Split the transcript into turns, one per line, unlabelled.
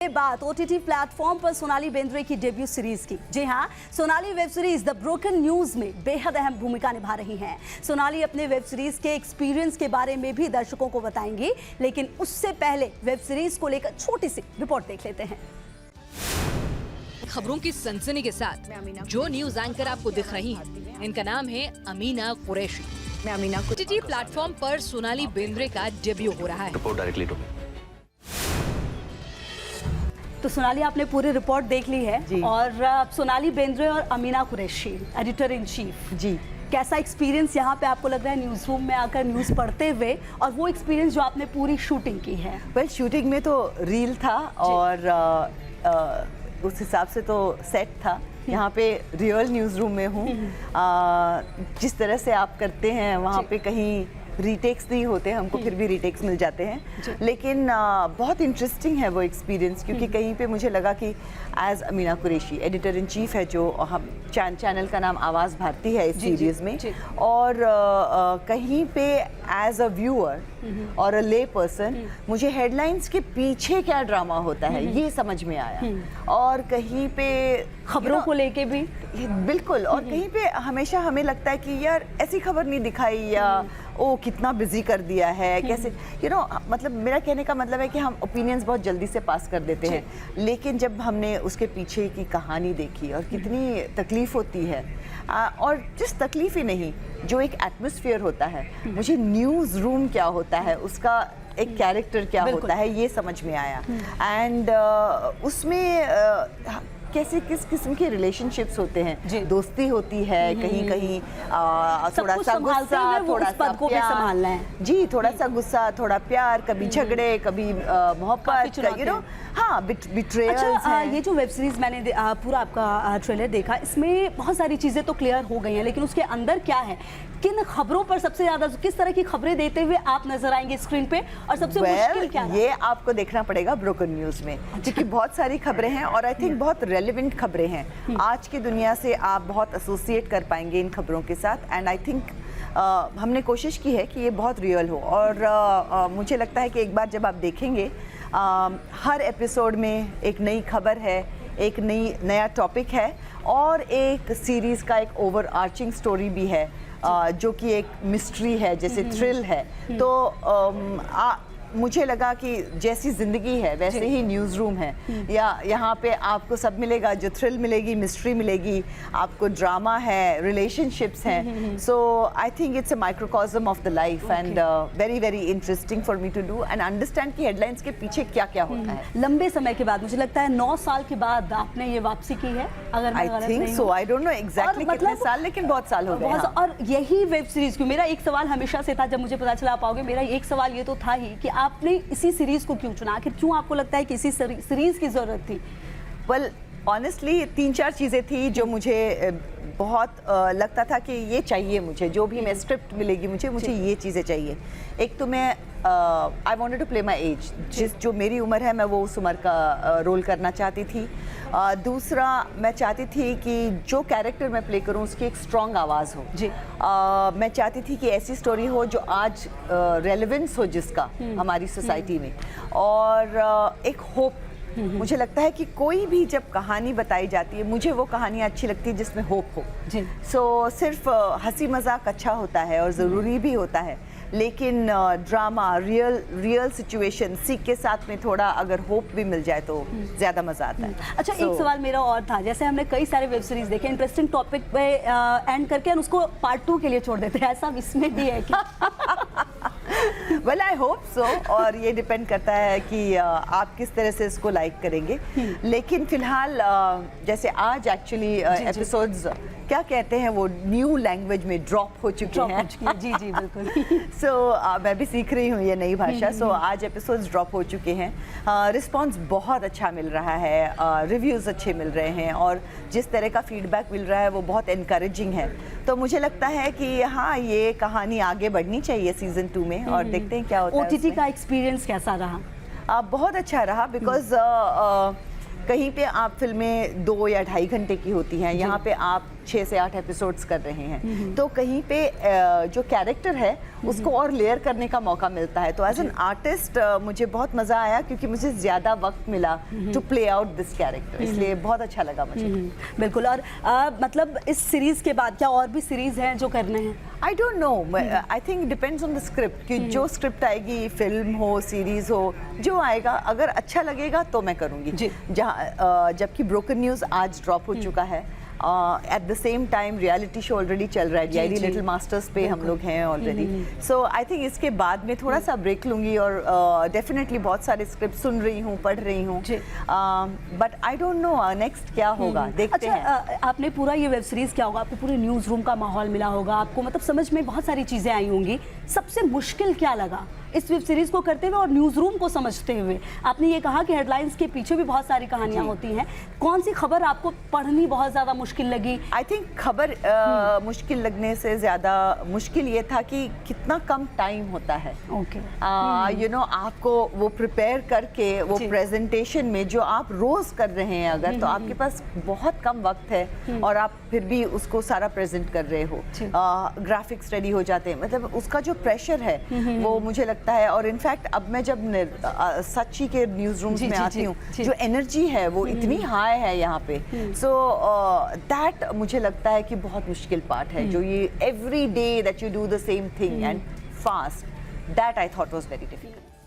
बात OTT platform पर सोनाली बेंद्रे की डेब्यू सीरीज की। जी हां, Sonali web series the broken news में बेहद अहम भूमिका निभा रही हैं। सोनाली अपने वेब सीरीज के एक्सपीरियंस के बारे में भी दर्शकों को बताएंगी, लेकिन उससे पहले वेब सीरीज को लेकर छोटी सी रिपोर्ट देख लेते हैं।
खबरों की सनसनी के साथ जो न्यूज एंकर आपको दिख रही हैं, इनका नाम है अमीना कुरैशी। ओटीटी प्लेटफॉर्म पर सोनाली बेंद्रे का डेब्यू हो रहा है।
तो सोनाली, आपने पूरी रिपोर्ट देख ली है और सोनाली बेंद्रे और Amina Qureshi, editor in chief ji, कैसा एक्सपीरियंस यहाँ पे आपको लग रहा है न्यूज़ रूम में आकर न्यूज़ पढ़ते हुए, और वो एक्सपीरियंस जो आपने पूरी शूटिंग की है?
वेल, शूटिंग में तो रील था और उस हिसाब से तो सेट था। यहाँ पे रियल न्यूज़ रूम में हूँ। जिस तरह से आप करते हैं वहाँ पे कहीं रीटेक्स नहीं होते, हमको फिर भी रीटेक्स मिल जाते हैं, लेकिन बहुत इंटरेस्टिंग है वो एक्सपीरियंस, क्योंकि कहीं पे मुझे लगा कि as Amina Qureshi, editor in chief है जो हम चैनल का नाम आवाज़ भारती है इस सीरीज़ में, और कहीं पे एज अ व्यूअर और अ ले पर्सन मुझे हेडलाइंस के पीछे क्या ड्रामा होता है ये समझ में आया, और कहीं पे
खबरों को लेके भी
बिल्कुल, और कहीं पे हमेशा हमें लगता है कि यार ऐसी खबर नहीं दिखाई, या ओ कितना बिजी कर दिया है, कैसे मतलब मेरा कहने का मतलब है कि हम ओपिनियंस बहुत जल्दी से पास कर देते हैं, लेकिन जब हमने उसके पीछे की कहानी देखी और कितनी तकलीफ होती है, और जिस तकलीफ ही नहीं, जो एक एटमॉस्फेयर होता है, मुझे न्यूज़ रूम क्या होता है, उसका एक कैरेक्टर क्या होता है, ये समझ में आया। एंड उसमें कैसे किस किस्म के रिलेशनशिप्स होते हैं, दोस्ती होती है, कहीं कहीं थोड़ा सा गुस्सा, थोड़ा सा प्यार, जी थोड़ा सा गुस्सा, थोड़ा प्यार, कभी झगड़े, कभी मोहब्बत, हाँ, बिट्रेयल्स हैं।
ये जो वेब सीरीज मैंने पूरा आपका ट्रेलर देखा, इसमें बहुत सारी चीजें तो क्लियर हो गई हैं, लेकिन उसके अंदर क्या है, किन खबरों पर सबसे ज्यादा, किस तरह की खबरें देते हुए आप नजर आएंगे स्क्रीन पे, और सबसे मुश्किल क्या है?
ये आपको देखना पड़ेगा ब्रोकन न्यूज में, क्योंकि बहुत सारी खबरें हैं और आई थिंक बहुत रेलेवेंट खबरें हैं। आज की दुनिया से आप बहुत एसोसिएट कर पाएंगे इन खबरों के साथ, एंड आई थिंक हमने कोशिश की है कि ये बहुत रियल हो, और मुझे लगता है कि एक बार जब आप देखेंगे, हर एपिसोड में एक नई खबर है, एक नया टॉपिक है, और एक सीरीज़ का एक ओवर आर्चिंग स्टोरी भी है, जो कि एक मिस्ट्री है, जैसे थ्रिल है। तो मुझे लगा कि जैसी ज़िंदगी है वैसे ही न्यूज़ रूम है, या यहाँ पे आपको सब मिलेगा, जो थ्रिल मिलेगी, मिस्ट्री मिलेगी, आपको ड्रामा है, रिलेशनशिप्स हैं। So I think it's a microcosm of the life, and very very interesting for me to do and understand कि हेडलाइंस के पीछे क्या क्या होता है।
लंबे समय के बाद, मुझे लगता है 9 साल के बाद आपने ये वापसी की है, अगर मैं गलत नहीं हूं।
I think so, I don't know exactly कितने साल, लेकिन बहुत साल हो गए।
और यही वेब सीरीज क्यों, मेरा एक सवाल हमेशा से था, जब मुझे पता चला आप आओगे, मेरा एक सवाल ये तो था ही कि आपने इसी सीरीज को क्यों चुना, आखिर क्यों आपको लगता है कि इसी सीरीज की जरूरत थी?
वेल, ऑनेस्टली 3-4 चीज़ें थी जो मुझे बहुत लगता था कि ये चाहिए मुझे, जो भी मैं स्क्रिप्ट मिलेगी मुझे ये चीज़ें चाहिए। एक तो मैं I wanted to play my age, जो मेरी उम्र है मैं वो उस उम्र का रोल करना चाहती थी। दूसरा, मैं चाहती थी कि जो कैरेक्टर मैं प्ले करूं उसकी एक स्ट्रॉन्ग आवाज़ हो जी। मैं चाहती थी कि ऐसी स्टोरी हो जो आज रेलेवेंस हो जिसका हमारी सोसाइटी में, और एक होप। मुझे लगता है कि कोई भी जब कहानी बताई जाती है, मुझे वो कहानी अच्छी लगती है जिसमें होप हो। सो सिर्फ हंसी मजाक अच्छा होता है और ज़रूरी भी होता है, लेकिन ड्रामा, रियल सिचुएशन, सीख के साथ में थोड़ा अगर होप भी मिल जाए तो ज़्यादा मज़ा आता है।
अच्छा, एक सवाल मेरा और था, जैसे हमने कई सारे वेब सीरीज देखे, इंटरेस्टिंग टॉपिक पे एंड करके उसको पार्ट 2 के लिए छोड़ देते हैं, ऐसा इसमें भी है क्या?
वेल, आई होप सो, और ये डिपेंड करता है कि आप किस तरह से इसको लाइक करेंगे। लेकिन फिलहाल जैसे आज एक्चुअली एपिसोड्स क्या कहते हैं, वो न्यू लैंग्वेज में ड्रॉप हो चुके हैं।
जी जी बिल्कुल।
सो मैं भी सीख रही हूँ ये नई भाषा। सो आज एपिसोड्स ड्रॉप हो चुके हैं। रिस्पॉन्स बहुत अच्छा मिल रहा है, रिव्यूज़ अच्छे मिल रहे हैं, और जिस तरह का फीडबैक मिल रहा है वो बहुत इनकरेजिंग है। तो मुझे लगता है कि हाँ, ये कहानी आगे बढ़नी चाहिए सीज़न 2 में, और देखते हैं क्या होता है।
ओटीटी का एक्सपीरियंस कैसा रहा?
बहुत अच्छा रहा, बिकॉज कहीं पे आप फिल्में 2 या 2.5 घंटे की होती हैं, यहाँ पे आप 6 से 8 एपिसोड्स कर रहे हैं, तो कहीं पे जो कैरेक्टर है उसको और लेयर करने का मौका मिलता है। तो एज एन आर्टिस्ट मुझे बहुत मज़ा आया क्योंकि मुझे ज़्यादा वक्त मिला to play out this character, इसलिए बहुत अच्छा लगा मुझे।
बिल्कुल। और मतलब इस सीरीज के बाद क्या और भी सीरीज हैं जो करने हैं?
I don't know, I think depends on the script कि जो स्क्रिप्ट आएगी, फिल्म हो, सीरीज हो, जो आएगा अगर अच्छा लगेगा तो मैं करूँगी। जहाँ जबकि ब्रोकन न्यूज़ आज ड्रॉप हो चुका है, at the same time reality show already चल रहा है, डायरी लिटिल मास्टर्स पे हम लोग हैं ऑलरेडी। सो आई थिंक इसके बाद में थोड़ा सा ब्रेक लूँगी और डेफिनेटली बहुत सारे स्क्रिप्ट सुन रही हूँ, पढ़ रही हूँ, but I don't know next क्या होगा, देखते हैं।
आपने पूरा ये वेब सीरीज क्या होगा, आपको पूरे न्यूज़ रूम का माहौल मिला होगा, आपको मतलब समझ में बहुत सारी चीज़ें आई होंगी, सबसे मुश्किल क्या लगा इस वेब सीरीज को करते हुए और न्यूज़ रूम को समझते हुए? आपने ये कहा कि हेडलाइंस के पीछे भी बहुत सारी कहानियां होती हैं, कौन सी खबर आपको पढ़नी बहुत ज़्यादा मुश्किल लगी?
आई थिंक खबर मुश्किल लगने से ज़्यादा मुश्किल ये था कि कितना कम टाइम होता है। यू नो, आपको वो प्रिपेयर करके वो प्रेजेंटेशन में जो आप रोज़ कर रहे हैं अगर, तो आपके पास बहुत कम वक्त है और आप फिर भी उसको सारा प्रेजेंट कर रहे हो। ग्राफिक्स रेडी हो जाते हैं, मतलब उसका जो प्रेशर है वो मुझे लगता है। और इनफैक्ट अब मैं जब सच्ची के न्यूज़ रूम्स में आती हूँ, जो एनर्जी है वो इतनी हाई है यहाँ पे, सो दैट मुझे लगता है कि बहुत मुश्किल पार्ट है, जो ये every day that you do the same thing and fast, that I thought was very difficult.